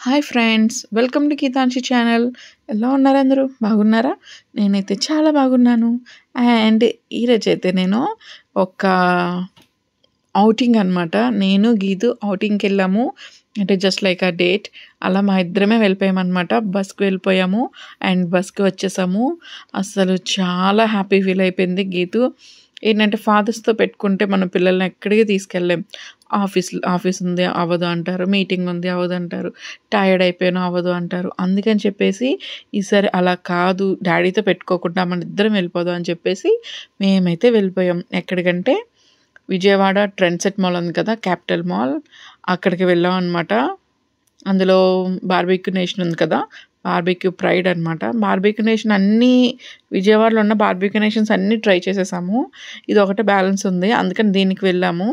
Hi friends, welcome to Geetanshi channel. ఎలా ఉన్నారు అందరూ? బాగున్నారా? నేనైతే చాలా బాగున్నాను. అండ్ ఈరోజైతే నేను ఒక ఔటింగ్ అనమాట. నేను గీతు ఔటింగ్కి వెళ్ళాము. అంటే జస్ట్ లైక్ ఆ డేట్ అలా మా ఇద్దరమే వెళ్ళిపోయామన్నమాట. బస్కి వెళ్ళిపోయాము అండ్ బస్కి వచ్చేసాము. అసలు చాలా హ్యాపీ ఫీల్ అయిపోయింది గీతు. ఏంటంటే ఫాదర్స్తో పెట్టుకుంటే మన పిల్లల్ని ఎక్కడికి తీసుకెళ్ళలేం. ఆఫీస్ ఉంది అవ్వదు అంటారు, మీటింగ్ ఉంది అవ్వదు అంటారు, టైర్డ్ అయిపోయాను అవ్వదు అంటారు. అందుకని చెప్పేసి ఈసారి అలా కాదు, డాడీతో పెట్టుకోకుండా మన ఇద్దరం వెళ్ళిపోదాం అని చెప్పేసి మేమైతే వెళ్ళిపోయాం. ఎక్కడికంటే విజయవాడ ట్రెండ్ సెట్ మాల్ ఉంది కదా, క్యాపిటల్ మాల్, అక్కడికి వెళ్ళాం అనమాట. అందులో బార్బిక్యూ నేషన్ ఉంది కదా, బార్బిక్యూ ప్రైడ్ అనమాట. బార్బిక్యూ నేషన్ అన్నీ విజయవాడలో ఉన్న బార్బిక్యూ నేషన్స్ అన్నీ ట్రై చేసేసాము. ఇది ఒకటే బ్యాలెన్స్ ఉంది, అందుకని దీనికి వెళ్ళాము.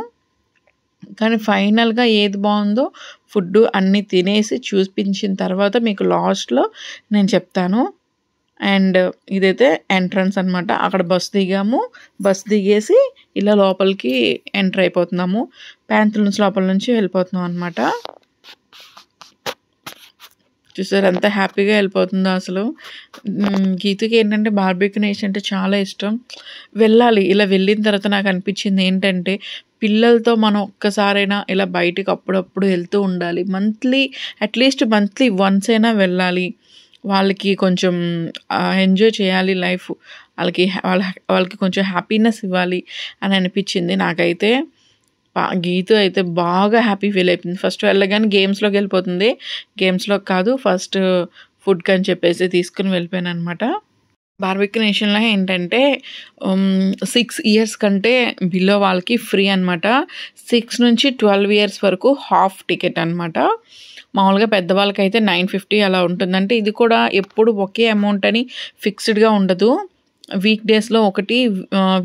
కానీ ఫైనల్గా ఏది బాగుందో ఫుడ్ అన్నీ తినేసి చూపించిన తర్వాత మీకు లాస్ట్లో నేను చెప్తాను. అండ్ ఇదైతే ఎంట్రన్స్ అనమాట. అక్కడ బస్ దిగాము, బస్ దిగేసి ఇలా లోపలికి ఎంటర్ అయిపోతున్నాము. ప్యాంతుల నుంచి లోపల నుంచి వెళ్ళిపోతున్నాం అనమాట. చూసారు ఎంత హ్యాపీగా వెళ్ళిపోతుందో అసలు. గీతకి ఏంటంటే బార్బిక్యూ నేషన్ అంటే చాలా ఇష్టం. వెళ్ళాలి. ఇలా వెళ్ళిన తర్వాత నాకు అనిపించింది ఏంటంటే పిల్లలతో మనం ఒక్కసారైనా ఇలా బయటికి అప్పుడప్పుడు వెళ్తూ ఉండాలి. అట్లీస్ట్ మంత్లీ వన్స్ అయినా వెళ్ళాలి. వాళ్ళకి కొంచెం ఎంజాయ్ చేయాలి లైఫ్. వాళ్ళకి కొంచెం హ్యాపీనెస్ ఇవ్వాలి అని అనిపించింది నాకైతే. గీతు అయితే బాగా హ్యాపీ ఫీల్ అయిపోయింది. ఫస్ట్ వెళ్ళగానే గేమ్స్లోకి వెళ్ళిపోతుంది. గేమ్స్లోకి కాదు, ఫస్ట్ ఫుడ్కి అని చెప్పేసి తీసుకుని వెళ్ళిపోయాను అనమాట. బార్బిక్యూ నేషన్లో ఏంటంటే 6 years కంటే బిలో వాళ్ళకి ఫ్రీ అనమాట. 6 నుంచి 12 years వరకు హాఫ్ టికెట్ అనమాట. మామూలుగా పెద్దవాళ్ళకైతే 950 అలా ఉంటుందంటే ఇది కూడా ఎప్పుడు ఒకే అమౌంట్ అని ఫిక్స్డ్గా ఉండదు. వీక్ డేస్లో ఒకటి,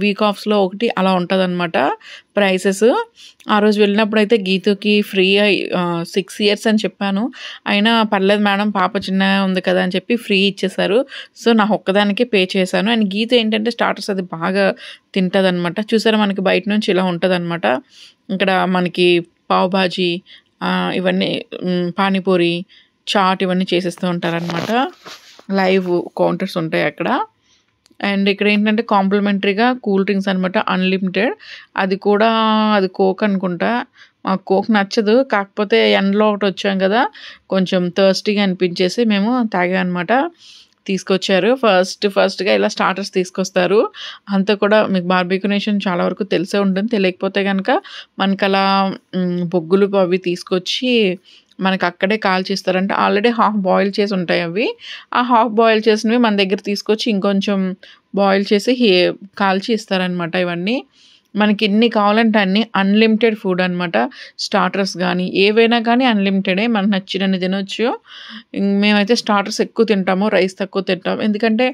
వీక్ ఆఫ్స్లో ఒకటి అలా ఉంటుంది అనమాట ప్రైసెస్. ఆ రోజు వెళ్ళినప్పుడు అయితే గీతుకి ఫ్రీ 6 years అని చెప్పాను. అయినా పర్లేదు మేడం, పాప చిన్న ఉంది కదా అని చెప్పి ఫ్రీ ఇచ్చేసారు. సో నా ఒక్కదానికే పే చేశాను. అండ్ గీత ఏంటంటే స్టార్టర్స్ అది బాగా తింటుంది అనమాట. చూసారా, మనకి బయట నుంచి ఇలా ఉంటుంది అనమాట. ఇక్కడ మనకి పావ్ బాజీ, ఇవన్నీ పానీపూరి, చాట్ ఇవన్నీ చేసేస్తూ ఉంటారనమాట. లైవ్ కౌంటర్స్ ఉంటాయి అక్కడ. అండ్ ఇక్కడ ఏంటంటే కాంప్లిమెంటరీగా కూల్ డ్రింక్స్ అనమాట, అన్లిమిటెడ్. అది కోక్ అనుకుంటా. మాకు కోక్ నచ్చదు, కాకపోతే ఎండలో ఒకటి వచ్చాం కదా, కొంచెం థర్స్టీగా అనిపించేసి మేము తాగాం అనమాట. తీసుకొచ్చారు ఫస్ట్గా ఇలా స్టార్టర్స్ తీసుకొస్తారు. అంతా కూడా మీకు బార్బిక్యూ నేషన్ చాలా వరకు తెలిసే ఉంటుంది. తెలియకపోతే కనుక మనకు అలా బొగ్గులు అవి తీసుకొచ్చి మనకు అక్కడే కాల్చిస్తారంటే ఆల్రెడీ హాఫ్ బాయిల్ చేసి ఉంటాయి అవి. ఆ హాఫ్ బాయిల్ చేసినవి మన దగ్గర తీసుకొచ్చి ఇంకొంచెం బాయిల్ చేసి కాల్చి ఇస్తారనమాట. ఇవన్నీ మనకి ఎన్ని కావాలంటే అన్ని అన్లిమిటెడ్ ఫుడ్ అనమాట. స్టార్టర్స్ కానీ ఏవైనా కానీ అన్లిమిటెడే, మనకు నచ్చినన్ని తినొచ్చు. మేమైతే స్టార్టర్స్ ఎక్కువ తింటాము, రైస్ తక్కువ తింటాము. ఎందుకంటే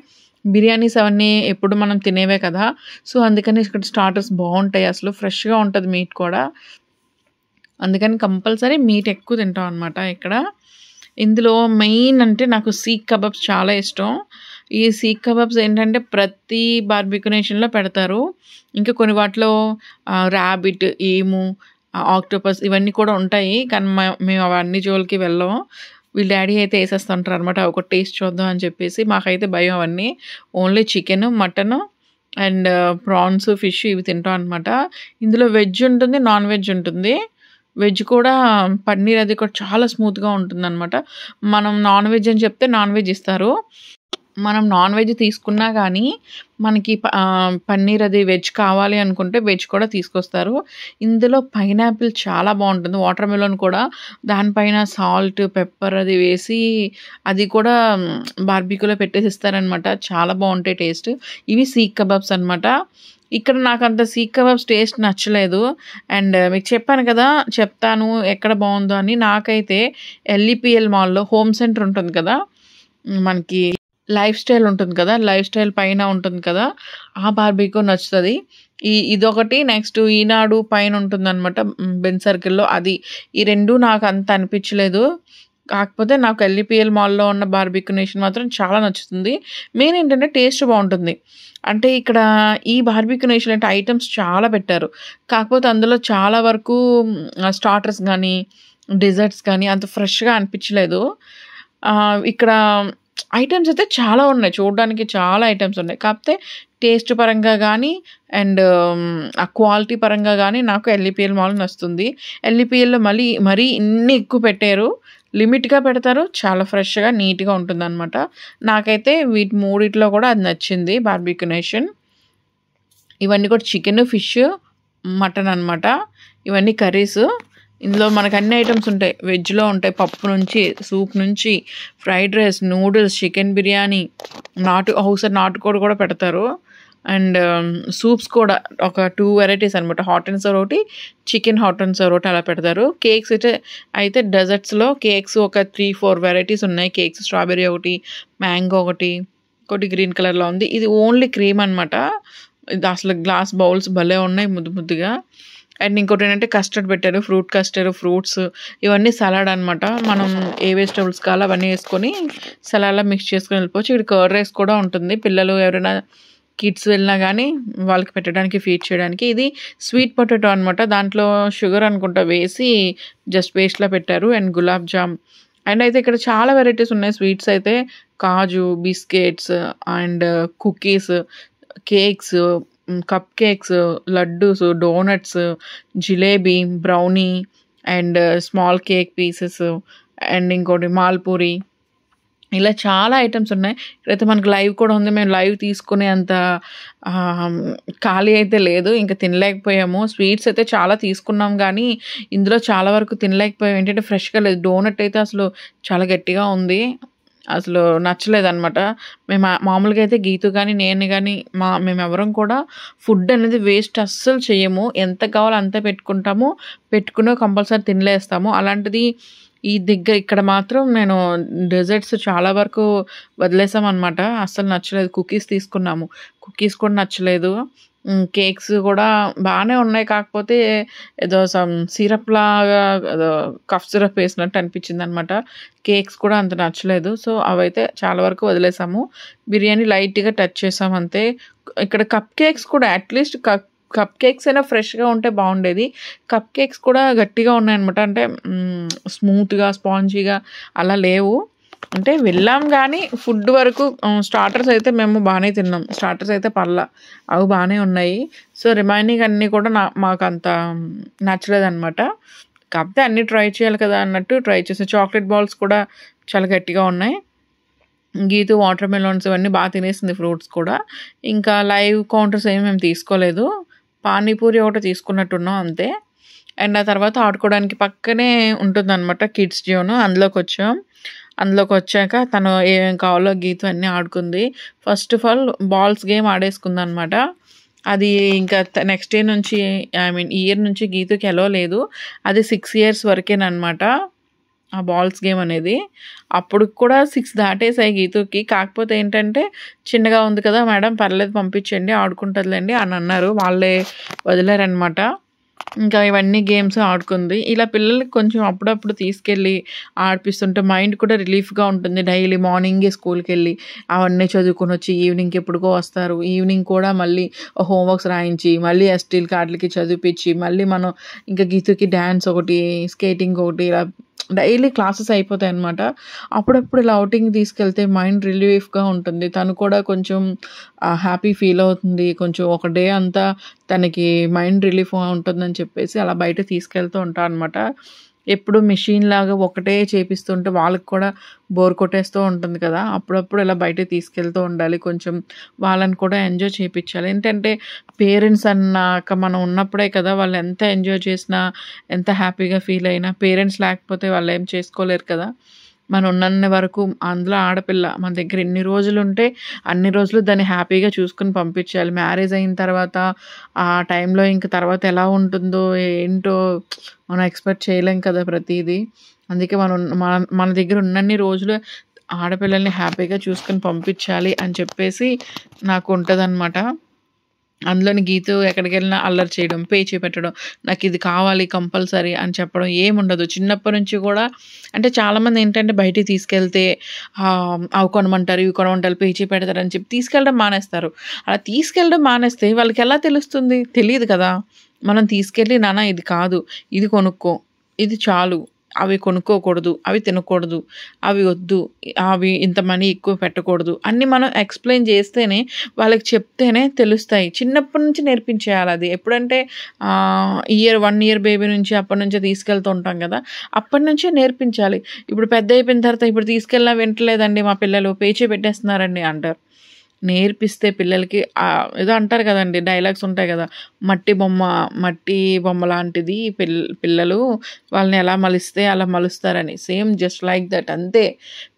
బిర్యానీస్ అవన్నీ ఎప్పుడు మనం తినేవే కదా. సో అందుకని ఇక్కడ స్టార్టర్స్ బాగుంటాయి, అసలు ఫ్రెష్గా ఉంటుంది మీట్ కూడా. అందుకని కంపల్సరీ మీట్ ఎక్కువ తింటాం అనమాట ఇక్కడ. ఇందులో మెయిన్ అంటే నాకు సీక్ కబాబ్స్ చాలా ఇష్టం. ఈ సీక్ కబాబ్స్ ఏంటంటే ప్రతి బార్బిక్యూ నేషన్లో పెడతారు. ఇంకా కొన్ని వాటిలో ర్యాబిట్, ఈము, ఆక్టోపస్ ఇవన్నీ కూడా ఉంటాయి. కానీ మేము అవన్నీ జోలికి వెళ్ళాము. వీళ్ళ డాడీ అయితే వేసేస్తుంటారు అనమాట, ఒక టేస్ట్ చూద్దాం అని చెప్పేసి. మాకైతే భయం అవన్నీ. Only chicken, mutton and prawns, fish ఇవి తింటాం అనమాట. ఇందులో వెజ్ ఉంటుంది, నాన్ వెజ్ ఉంటుంది. వెజ్ కూడా పన్నీర్ అది కూడా చాలా స్మూత్గా ఉంటుంది అనమాట. మనం నాన్ వెజ్ అని చెప్తే నాన్ వెజ్ ఇస్తారు. మనం నాన్ వెజ్ తీసుకున్నా కానీ మనకి పన్నీర్ అది వెజ్ కావాలి అనుకుంటే వెజ్ కూడా తీసుకొస్తారు. ఇందులో పైనాపిల్ చాలా బాగుంటుంది, వాటర్ మెలన్ కూడా. దానిపైన సాల్ట్, పెప్పర్ అది వేసి అది కూడా బార్బిక్యూలో పెట్టేసి ఇస్తారనమాట. చాలా బాగుంటాయి టేస్ట్. ఇవి సీక్ కబాబ్స్ అనమాట. ఇక్కడ నాకు అంత సీక్ కబాబ్స్ టేస్ట్ నచ్చలేదు. అండ్ మీకు చెప్తాను ఎక్కడ బాగుందో అని. నాకైతే LEPL మాల్లో హోమ్ సెంటర్ ఉంటుంది కదా, మనకి లైఫ్ స్టైల్ ఉంటుంది కదా, లైఫ్ స్టైల్ పైన ఉంటుంది కదా, ఆ బార్బిక్యూ నచ్చుతుంది. ఇదొకటి. నెక్స్ట్ ఈనాడు పైన ఉంటుంది అనమాట బెన్ సర్కిల్లో, అది. ఈ రెండు నాకు అంత అనిపించలేదు. కాకపోతే నాకు LEPL మాల్లో ఉన్న బార్బిక్యూ నేషన్ మాత్రం చాలా నచ్చుతుంది. మెయిన్ ఏంటంటే టేస్ట్ బాగుంటుంది. అంటే ఇక్కడ ఈ బార్బిక్యూ నేషన్ అంటే ఐటమ్స్ చాలా పెట్టారు. కాకపోతే అందులో చాలా వరకు స్టార్టర్స్ కానీ డెజర్ట్స్ కానీ అంత ఫ్రెష్‌గా అనిపించలేదు. ఇక్కడ ఐటెమ్స్ అయితే చాలా ఉన్నాయి. చూడడానికి చాలా ఐటెమ్స్ ఉన్నాయి. కాకపోతే టేస్ట్ పరంగా గానీ అండ్ ఆ క్వాలిటీ పరంగా గానీ నాకు ఎల్‌ఈపీఎల్ మాల్ నచ్చుతుంది. ఎల్‌ఈపీఎల్‌లో మరీ ఇన్ని ఎక్కువ పెట్టారు. లిమిట్‌గా పెడతారు. చాలా ఫ్రెష్‌గా, నీట్‌గా ఉంటుందనమాట. నాకైతే వీటి మూడిట్లో కూడా అది నచ్చింది బార్బిక్యూ నేషన్. ఇవన్నీ కూడా చికెను, ఫిష్, మటన్ అనమాట. ఇవన్నీ కర్రీసు. ఇందులో మనకు అన్ని ఐటెమ్స్ ఉంటాయి. వెజ్‌లో ఉంటాయి. పప్పు నుంచి, సూప్ నుంచి, fried rice, noodles, chicken biryani, నాటుకోడి కూడా పెడతారు. అండ్ సూప్స్ కూడా ఒక 2 వెరైటీస్ అనమాట. హాట్ అండ్ సోర్ ఒకటి, చికెన్ హాట్ అండ్ సోర్ ఒకటి అలా పెడతారు. కేక్స్ అయితే డెజర్ట్స్‌లో కేక్స్ ఒక 3, 4 వెరైటీస్ ఉన్నాయి. కేక్స్ స్ట్రాబెర్రీ ఒకటి, మ్యాంగో ఒకటి గ్రీన్ కలర్‌లో ఉంది. ఇది ఓన్లీ క్రీమ్ అనమాట. ఇది అసలు గ్లాస్ బౌల్స్ భలే ఉన్నాయి ముద్దుగా. అండ్ ఇంకోటేంటంటే కస్టర్డ్ పెట్టారు. ఫ్రూట్ కస్టర్డ్, ఫ్రూట్స్ ఇవన్నీ సలాడ్ అనమాట. మనం ఏ వెజిటబుల్స్ కావాలో అవన్నీ వేసుకొని సలాడ్‌లా మిక్స్ చేసుకొని వెళ్ళిపోవచ్చు. ఇక్కడ కర్డ్ రైస్ కూడా ఉంటుంది. పిల్లలు ఎవరైనా కిడ్స్ వెళ్ళినా గానీ వాళ్ళకి పెట్టడానికి, ఫీడ్ చేయడానికి. ఇది స్వీట్ పొటాటో అనమాట. దాంట్లో షుగర్ అనుకుంటా వేసి జస్ట్ పేస్ట్‌లా పెట్టారు. అండ్ గులాబ్ జామ్. అండ్ అయితే ఇక్కడ చాలా వెరైటీస్ ఉన్నాయి. స్వీట్స్ అయితే కాజు, biscuits and cookies, cakes, cupcakes, laddoos, donuts, jalebi, brownie and small cake pieces and ఇంకోటి మాల్పూరి. ఇలా చాలా ఐటెమ్స్ ఉన్నాయి. ఇక్కడైతే మనకు లైవ్ కూడా ఉంది. మేము లైవ్ తీసుకునే అంత ఖాళీ అయితే లేదు. ఇంకా తినలేకపోయాము. స్వీట్స్ అయితే చాలా తీసుకున్నాం గానీ, ఇందులో చాలా వరకు తినలేకపోయాం. ఏంటంటే ఫ్రెష్‌గా లేదు. డోనట్ అయితే అసలు చాలా గట్టిగా ఉంది. అసలు నచ్చలేదనమాట. మామూలుగా అయితే గీతు గానీ, నేను గానీ మేమెవరం కూడా ఫుడ్ అనేది వేస్ట్ అస్సలు చెయ్యము. ఎంత కావాలో అంతే పెట్టుకుంటాము. పెట్టుకుని కంపల్సరీ తినలేస్తాము. అలాంటిది ఇక్కడ మాత్రం నేను డెజర్ట్స్ చాలా వరకు వదిలేసామనమాట. అస్సలు నచ్చలేదు. కుకీస్ తీసుకున్నాము. కుకీస్ కూడా నచ్చలేదు. కేక్స్ కూడా బానే ఉన్నాయి. కాకపోతే ఏదో సిరప్ లాగా ఏదో కఫ్ సిరప్ వేసినట్టు అనిపించిందనమాట. కేక్స్ కూడా అంత నచ్చలేదు. సో, అవైతే చాలా వరకు వదిలేసాము. బిర్యానీ లైట్‌గా టచ్ చేసాం అంతే. ఇక్కడ కప్ కేక్స్ కూడా అట్‌లీస్ట్ కప్ కేక్స్ అయినా ఫ్రెష్‌గా ఉంటే బాగుండేది. కప్ కేక్స్ కూడా గట్టిగా ఉన్నాయన్నమాట. అంటే స్మూత్‌గా, స్పాంజీగా అలా లేవు. అంటే వెళ్ళాం గానీ ఫుడ్ వరకు స్టార్టర్స్ అయితే మేము బానే తిన్నాం. స్టార్టర్స్ అయితే అవి బానే ఉన్నాయి. సో, రిమైనింగ్ అన్నీ కూడా మాకంత నచ్చలేదనమాట. కాకపోతే అన్నీ ట్రై చేయాలి కదా అన్నట్టు ట్రై చేసాం. చాక్లెట్ బాల్స్ కూడా చాలా గట్టిగా ఉన్నాయి. గీతు వాటర్ మెలాన్స్ ఇవన్నీ బాగా తినేసింది. ఫ్రూట్స్ కూడా. ఇంకా లైవ్ కౌంటర్స్ ఏమి మేము తీసుకోలేదు. పానీపూరి ఒకటి తీసుకున్నట్టున్నాం అంతే. అండ్ ఆ తర్వాత ఆడుకోవడానికి పక్కనే ఉంటుందన్నమాట కిడ్స్ జోన్. అందులోకొచ్చాక తను ఏమేం కావాలో గీతు అన్నీ ఆడుకుంది. First of all balls game ఆడేసుకుందనమాట. అది ఇంకా నెక్స్ట్ ఇయర్ నుంచి ఈ ఇయర్ నుంచి గీతుకి ఎలో లేదు. అది 6 ఇయర్స్ వరకేనమాట ఆ బాల్స్ గేమ్ అనేది. అప్పుడు కూడా 6 దాటేసాయి గీతుకి. కాకపోతే ఏంటంటే చిన్నగా ఉంది కదా మేడం పర్లేదు పంపించండి ఆడుకుంటుందిలేండి అని అన్నారు. వాళ్ళే వదిలారనమాట. ఇంకా ఇవన్నీ గేమ్స్ ఆడుకుంది. ఇలా పిల్లలకి కొంచెం అప్పుడప్పుడు తీసుకెళ్ళి ఆడిపిస్తుంటే మైండ్ కూడా రిలీఫ్‌గా ఉంటుంది. డైలీ మార్నింగే స్కూల్‌కెళ్ళి అవన్నీ చదువుకొనొచ్చి ఈవినింగ్‌కి ఎప్పుడుకో వస్తారు. ఈవినింగ్ కూడా మళ్ళీ హోంవర్క్స్ రాయించి, మళ్ళీ ఎస్టీలకి ఆటిలకి చదివిపిచ్చి, మళ్ళీ మనం ఇంకా గీతుకి డాన్స్ ఒకటి, స్కేటింగ్ ఒకటి ఇలా డైలీ క్లాసెస్ అయిపోతాయన్నమాట. అప్పుడప్పుడు ఇలా ఔటింగ్ తీసుకెళ్తే మైండ్ రిలీఫ్‌గా ఉంటుంది. తను కూడా కొంచెం హ్యాపీ ఫీల్ అవుతుంది. కొంచెం ఒక డే అంతా తనకి మైండ్ రిలీఫ్‌గా ఉంటుందని చెప్పేసి అలా బయటకి తీసుకెళ్తూ ఉంటా అనమాట. ఎప్పుడు మెషిన్ లాగా ఒకటే చేపిస్తుంటే వాళ్ళకి కూడా బోర్ కొట్టేస్తూ ఉంటుంది కదా! అప్పుడప్పుడు ఇలా బయటకి తీసుకెళ్తూ ఉండాలి. కొంచెం వాళ్ళని కూడా ఎంజాయ్ చేపిచ్చాలి. ఏంటంటే పేరెంట్స్ అన్నాక మనం ఉన్నప్పుడే కదా వాళ్ళు ఎంత ఎంజాయ్ చేసినా, ఎంత హ్యాపీగా ఫీల్ అయినా పేరెంట్స్ లేకపోతే వాళ్ళేం చేసుకోలేరు కదా! మనం ఉన్నన్ని వరకు అందులో ఆడపిల్ల మన దగ్గర ఎన్ని రోజులుంటే అన్ని రోజులు దాన్ని హ్యాపీగా చూసుకొని పంపించాలి. మ్యారేజ్ అయిన తర్వాత ఆ టైంలో ఇంక తర్వాత ఎలా ఉంటుందో ఏంటో మనం ఎక్స్‌పెక్ట్ చేయలేం కదా ప్రతీదీ. అందుకే మన దగ్గర ఉన్నన్ని రోజులు ఆడపిల్లల్ని హ్యాపీగా చూసుకొని పంపించాలి అని చెప్పేసి నాకు ఉంటదనమాట. అందులోని గీతు ఎక్కడికెళ్ళినా అల్లరి చేయడం, పేచీ పెట్టడం, నాకిది కావాలి కంపల్సరీ అని చెప్పడం ఏముండదు. చిన్నప్పటి నుంచి కూడా అంటే చాలామంది ఏంటంటే బయటికి తీసుకెళ్తే అవి కొనమంటారు, ఇవి కొనమంటారు, పేచీ పెడతారని చెప్పి తీసుకెళ్ళడం మానేస్తారు. అలా తీసుకెళ్ళడం మానేస్తే వాళ్ళకెలా తెలుస్తుంది? తెలీదు కదా! మనం తీసుకెళ్ళి నాన్న ఇది కాదు, ఇది కొనుక్కో, ఇది చాలు అవి కొనుక్కోకూడదు, అవి తినకూడదు, అవి వద్దు, అవి ఇంత మనీ ఎక్కువ పెట్టకూడదు అన్నీ మనం ఎక్స్‌ప్లెయిన్ చేస్తేనే, వాళ్ళకి చెప్తేనే తెలుస్తాయి. చిన్నప్పటి నుంచి నేర్పించేయాలి అది. ఎప్పుడంటే 1 ఇయర్ బేబీ నుంచి అప్పటి నుంచే తీసుకెళ్తూ ఉంటాం కదా! అప్పటి నుంచే నేర్పించాలి. ఇప్పుడు పెద్ద అయిపోయిన తర్వాత ఇప్పుడు తీసుకెళ్ళినా వింటలేదండి మా పిల్లలు, పేచీ పెట్టేస్తున్నారండి అంటారు. నేర్పిస్తే పిల్లలకి ఏదో అంటారు కదండీ! డైలాగ్స్ ఉంటాయి కదా! మట్టి బొమ్మ లాంటిది పిల్లలు, వాళ్ళని ఎలా మలిస్తే అలా మలుస్తారని. సేమ్ జస్ట్ లైక్ దట్ అంతే.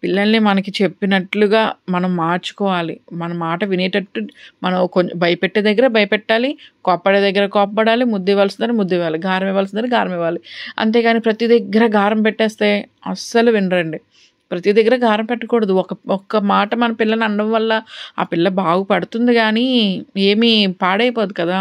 పిల్లల్ని మనకి చెప్పినట్లుగా మనం మార్చుకోవాలి. మన మాట వినేటట్టు మనం కొంచెం భయపెట్టే దగ్గర భయపెట్టాలి, కోప్పడే దగ్గర కోప్పడాలి, ముద్దివ్వాల్సిన ముద్దివ్వాలి, గారం ఇవ్వాల్సిన దగ్గర గారం ఇవ్వాలి. అంతేగాని ప్రతి దగ్గర గారం పెట్టేస్తే అస్సలు వినరండి. ప్రతి దగ్గర గారం పెట్టకూడదు. ఒక్క మాట మన పిల్లని అనడం వల్ల ఆ పిల్ల బాగుపడుతుంది గానీ, ఏమీ పాడైపోదు కదా!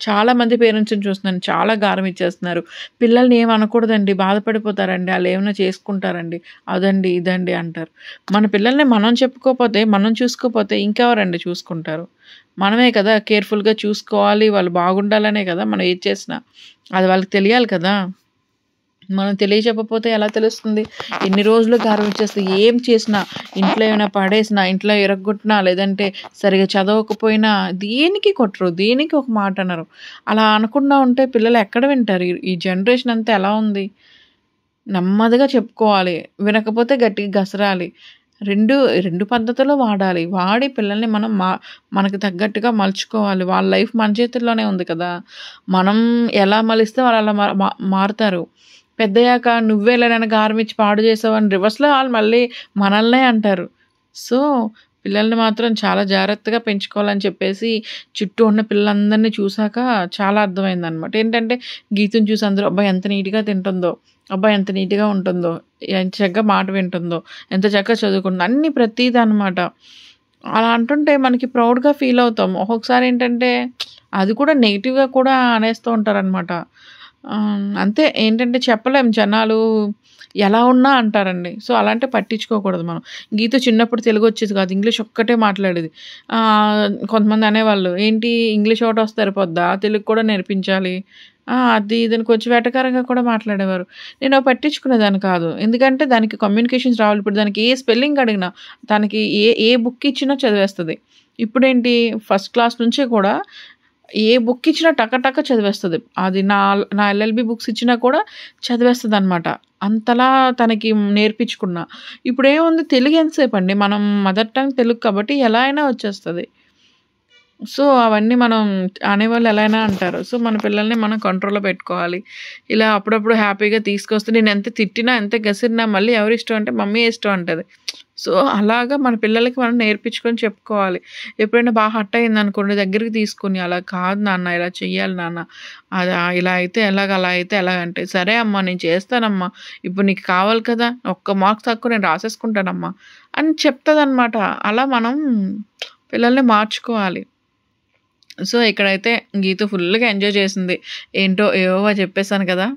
చాలామంది పేరెంట్స్‌ని చూస్తున్నాను. చాలా గారం ఇచ్చేస్తున్నారు. పిల్లల్ని ఏమి అనకూడదండి. బాధపడిపోతారండి. ఆళ్ళేమన్నా చేసుకుంటారండి. అదండి, ఇదండి అంటారు. మన పిల్లల్ని మనం చెప్పుకోపోతే, మనం చూసుకోపోతే ఇంకెవరండి చూసుకుంటారు? మనమే కదా కేర్‌ఫుల్‌గా చూసుకోవాలి. వాళ్ళు బాగుండాలనే కదా మనం ఏది చేసినా. అది వాళ్ళకి తెలియాలి కదా! మనం తెలియచెప్పకపోతే ఎలా తెలుస్తుంది? ఎన్ని రోజులు గారం ఇచ్చేస్తే ఏం చేసినా, ఇంట్లో ఏమైనా పడేసినా, ఇంట్లో ఇరగ్గొట్టినా, లేదంటే సరిగ్గా చదవకపోయినా దేనికి కొట్టరు. దేనికి ఒక మాట అనరు. అలా అనకుండా ఉంటే పిల్లలు ఎక్కడ వింటారు? ఈ జనరేషన్ అంతా ఎలా ఉంది? నెమ్మదిగా చెప్పుకోవాలి. వినకపోతే గట్టిగా గసరాలి. 2 పద్ధతులు వాడాలి. వాడి పిల్లల్ని మనం మనకు తగ్గట్టుగా మలుచుకోవాలి. వాళ్ళ లైఫ్ మన చేతుల్లోనే ఉంది కదా! మనం ఎలా మలిస్తే వాళ్ళు అలా మారుతారు. పెద్దయ్యాక నువ్వేలే నన్ను గారం ఇచ్చి పాడు చేసావని రివర్స్‌లో ఆళ్ళు మళ్ళీ మనల్నే అంటారు. సో, పిల్లల్ని మాత్రం చాలా జాగ్రత్తగా పెంచుకోవాలని చెప్పేసి చుట్టూ ఉన్న పిల్లలందరిని చూసాక చాలా అర్థమైందనమాట. ఏంటంటే గీతుని చూసి అందరూ అబ్బా! ఎంత నీట్‌గా తింటుందో, అబ్బా! ఎంత నీట్‌గా ఉంటుందో, ఎంత చక్కగా మాట వింటుందో, ఎంత చక్కగా చదువుకుంటుందో అన్నీ ప్రతీదనమాట. అలా అంటుంటే మనకి ప్రౌడ్‌గా ఫీల్ అవుతాం. ఒక్కొక్కసారి ఏంటంటే అది కూడా నెగెటివ్‌గా కూడా అనేస్తూ ఉంటారనమాట. అంతే ఏంటంటే చెప్పలేం, జనాలు ఎలా ఉన్నా అంటారండి. సో, అలాంటివి పట్టించుకోకూడదు మనం. గీత చిన్నప్పుడు తెలుగు వచ్చేది కాదు. ఇంగ్లీష్ ఒక్కటే మాట్లాడేది. కొంతమంది అనేవాళ్ళు, "ఏంటి ఇంగ్లీష్ ఒకటి వస్తే సరిపోద్దా? తెలుగు కూడా నేర్పించాలి." అది ఇదని కొంచెం వెటకారంగా కూడా మాట్లాడేవారు. నేను పట్టించుకునేదాన్ని కాదు. ఎందుకంటే దానికి కమ్యూనికేషన్స్ రావాలి. ఇప్పుడు దానికి ఏ స్పెల్లింగ్ అడిగినా, దానికి ఏ బుక్ ఇచ్చినా చదివేస్తది. ఇప్పుడేంటి ఫస్ట్ క్లాస్ నుంచి కూడా ఏ బుక్ ఇచ్చినా టక టక చదివేస్తది. అది నా ఎల్ఎల్‌బి బుక్స్ ఇచ్చినా కూడా చదివేస్తదనమాట. అంతలా తనకి నేర్పించుకున్నా. ఇప్పుడేముంది తెలుగు ఎంతసేపండి. మనం మదర్ టంగ్ తెలుగు కాబట్టి ఎలా అయినా వచ్చేస్తది. సో, అవన్నీ మనం అనేవాళ్ళు ఎలా అయినా అంటారు. సో, మన పిల్లల్ని మనం కంట్రోల్‌లో పెట్టుకోవాలి. ఇలా అప్పుడప్పుడు హ్యాపీగా తీసుకొస్తే నేనెంత తిట్టినా, ఎంత గసిరినా మళ్ళీ ఎవరిష్టం అంటే మమ్మీయే ఇష్టం అంటది. సో, అలాగా మన పిల్లలకి మనం నేర్పించుకొని చెప్పుకోవాలి. ఎప్పుడైనా బాగా హర్ట్ అయిందనుకోండి దగ్గరికి తీసుకొని, "అలా కాదు నాన్న, ఇలా చెయ్యాలి నాన్న. ఇలా అయితే ఎలాగ, అలా అయితే ఎలాగంటే" "సరే అమ్మా నేను చేస్తానమ్మా. ఇప్పుడు నీకు కావాలి కదా! ఒక్క మార్క్స్ తక్కువ నేను రాసేసుకుంటానమ్మా" అని చెప్తదనమాట. అలా మనం పిల్లల్ని మార్చుకోవాలి. సో, ఇక్కడైతే గీతు ఫుల్‌గా ఎంజాయ్ చేసింది. ఏంటో ఏవేవో చెప్పేసాను కదా!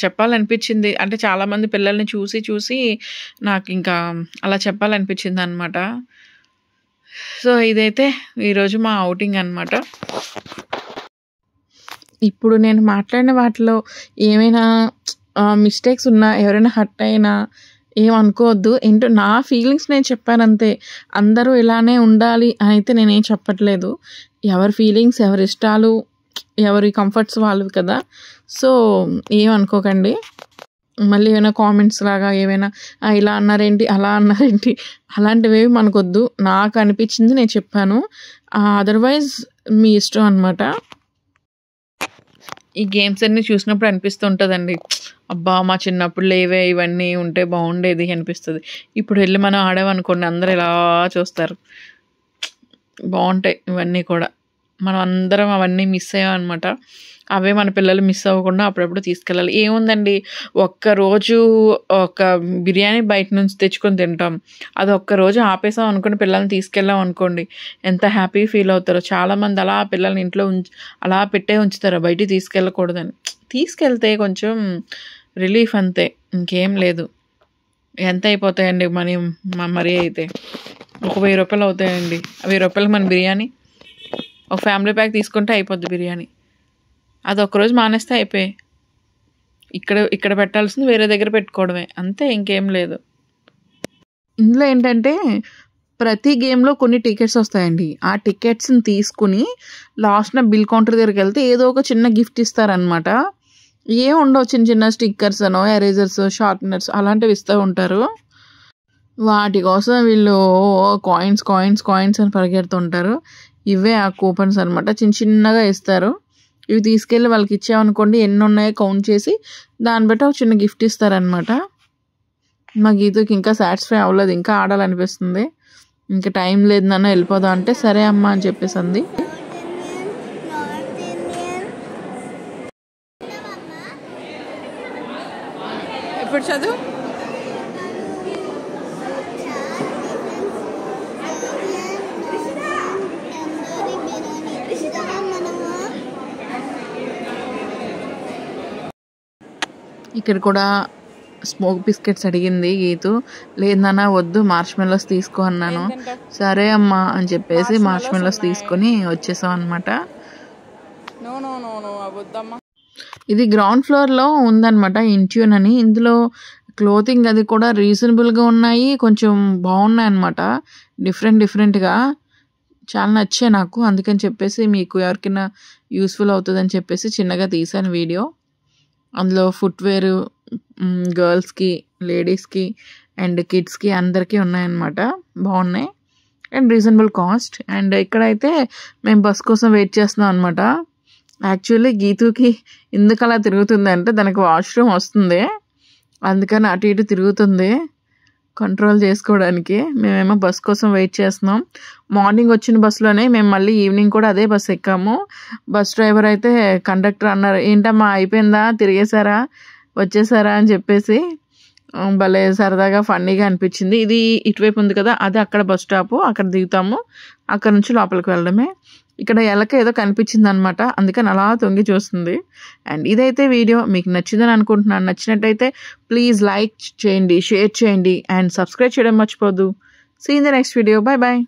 చెప్పాలనిపించింది. అంటే చాలామంది పిల్లల్ని చూసి నాకింకా అలా చెప్పాలనిపించిందనమాట. సో, ఇదైతే ఈరోజు మా ఔటింగ్ అనమాట. ఇప్పుడు నేను మాట్లాడిన వాటిలో ఏమైనా మిస్టేక్స్ ఉన్నా, ఎవరైనా హర్ట్ అయినా ఏమనుకోవద్దు. ఏంటో నా ఫీలింగ్స్ నేను చెప్పానంతే. అందరూ ఇలానే ఉండాలి అనైతే నేనేం చెప్పట్లేదు. ఎవరి ఫీలింగ్స్, ఎవరి ఇష్టాలు, ఎవరి కంఫర్ట్స్ వాళ్ళవి కదా! సో, ఏమనుకోకండి. మళ్ళీ ఏమైనా కామెంట్స్ లాగా ఏమైనా ఇలా అన్నారేంటి, అలా అన్నారేంటి అలాంటివేవి మనకొద్దు. నాకు అనిపించింది నేను చెప్పాను. అదర్‌వైజ్ మీ ఇష్టం అనమాట. ఈ గేమ్స్ అన్నీ చూసినప్పుడు అనిపిస్తూ ఉంటదండి. అబ్బా! మా చిన్నప్పుడు లేవే ఇవన్నీ ఉంటే బాగుండేది అనిపిస్తది. ఇప్పుడు వెళ్లి మనం ఆడామనుకోండి అందరూ ఇలా చూస్తారు. బావుంటాయి ఇవన్నీ కూడా. మనం అందరం అవన్నీ మిస్ అయ్యామనమాట. అవే మన పిల్లలు మిస్ అవ్వకుండా అప్పుడప్పుడు తీసుకెళ్ళాలి. ఏముందండి ఒక్కరోజు ఒక బిర్యానీ బయట నుంచి తెచ్చుకొని తింటాం. అది ఒక్కరోజు ఆపేసాం అనుకోండి, పిల్లల్ని తీసుకెళ్ళాం అనుకోండి, ఎంత హ్యాపీ ఫీల్ అవుతారో. చాలామంది అలా పిల్లల్ని ఇంట్లో అలా పెట్టే ఉంచుతారు బయటికి తీసుకెళ్ళకూడదని. తీసుకెళ్తే కొంచెం రిలీఫ్ అంతే, ఇంకేం లేదు. ఎంత అయిపోతాయండి మరీ అయితే ఒక ₹1000 అవుతాయండి. ₹1000 మన బిర్యానీ ఒక ఫ్యామిలీ ప్యాక్ తీసుకుంటే అయిపోద్ది బిర్యానీ. అది ఒక్కరోజు మానేస్తే అయిపోయాయి. ఇక్కడ పెట్టాల్సింది వేరే దగ్గర పెట్టుకోవడమే, అంతే, ఇంకేం లేదు. ఇందులో ఏంటంటే ప్రతి గేమ్లో కొన్ని టికెట్స్ వస్తాయండి. ఆ టికెట్స్ని తీసుకుని లాస్ట్న బిల్ కౌంటర్ దగ్గరికి వెళ్తే ఏదో ఒక చిన్న గిఫ్ట్ ఇస్తారనమాట. ఏం ఉండవు, చిన్న చిన్న స్టిక్కర్స్ అనో ఎరేజర్స్ షార్ప్నర్స్ అలాంటివి ఇస్తూ ఉంటారు. వాటి కోసం వీళ్ళు కాయిన్స్ కాయిన్స్ కాయిన్స్ అని పరిగెడుతుంటారు. ఇవే ఆ కూపన్స్ అనమాట, చిన్నగా ఇస్తారు. ఇవి తీసుకెళ్ళి వాళ్ళకి ఇచ్చామనుకోండి, ఎన్ని ఉన్నాయో కౌంట్ చేసి దాన్ని బట్టి ఒక చిన్న గిఫ్ట్ ఇస్తారనమాట. మా గీతకి ఇంకా సాటిస్ఫై అవ్వలేదు, ఇంకా ఆడాలనిపిస్తుంది. ఇంకా టైం లేదు నాన్న వెళ్ళిపోదాం అంటే సరే అమ్మా అని చెప్పేసి అంది. ఎప్పుడు చదువు ఇక్కడ కూడా స్మోక్ బిస్కెట్స్ అడిగింది గీతు. లేదన్నా వద్దు, మార్ష్మెల్లోస్ తీసుకో అన్నాను. సరే అమ్మా అని చెప్పేసి మార్ష్మెల్లోస్ తీసుకొని వచ్చేసాం అనమాట. ఇది గ్రౌండ్ ఫ్లోర్లో ఉందన్నమాట, ఇంట్యూన్ అని. ఇందులో క్లోతింగ్ అది కూడా రీజనబుల్గా ఉన్నాయి, కొంచెం బాగున్నాయి అన్నమాట, డిఫరెంట్గా. చాలా నచ్చాయి నాకు, అందుకని చెప్పేసి మీకు ఎవరికైనా యూస్ఫుల్ అవుతుందని చెప్పేసి చిన్నగా తీసాను వీడియో. అందులో ఫుట్వేర్ గర్ల్స్కి, లేడీస్కి అండ్ కిడ్స్కి అందరికీ ఉన్నాయన్నమాట. బాగున్నాయి అండ్ రీజనబుల్ కాస్ట్. అండ్ ఇక్కడైతే మేము బస్ కోసం వెయిట్ చేస్తున్నాం అనమాట. యాక్చువల్లీ గీతుకి ఎందుకు అలా తిరుగుతుంది అంటే దానికి వాష్రూమ్ వస్తుంది, అందుకని అటు ఇటు తిరుగుతుంది కంట్రోల్ చేసుకోవడానికి. మేమేమో బస్ కోసం వెయిట్ చేస్తున్నాం. మార్నింగ్ వచ్చిన బస్సులోనే మేము మళ్ళీ ఈవినింగ్ కూడా అదే బస్ ఎక్కాము. బస్ డ్రైవర్ అయితే కండక్టర్ అన్నారు, ఏంటమ్మా అయిపోయిందా, తిరిగేశారా, వచ్చేసారా అని చెప్పేసి. భలే సరదాగా ఫన్నీగా అనిపించింది. ఇది ఇటువైపు ఉంది కదా, అది అక్కడ బస్ స్టాపు, అక్కడ దిగుతాము, అక్కడ నుంచి లోపలికి వెళ్ళడమే. ఇక్కడ ఎలక ఏదో కనిపించింది అనమాట, అందుకని అలా తొంగి చూస్తుంది. అండ్ ఇదైతే వీడియో మీకు నచ్చిందని అనుకుంటున్నాను. నచ్చినట్టయితే ప్లీజ్ లైక్ చేయండి, షేర్ చేయండి అండ్ సబ్స్క్రైబ్ చేయడం మర్చిపోద్దు. See in the next video. Bye bye.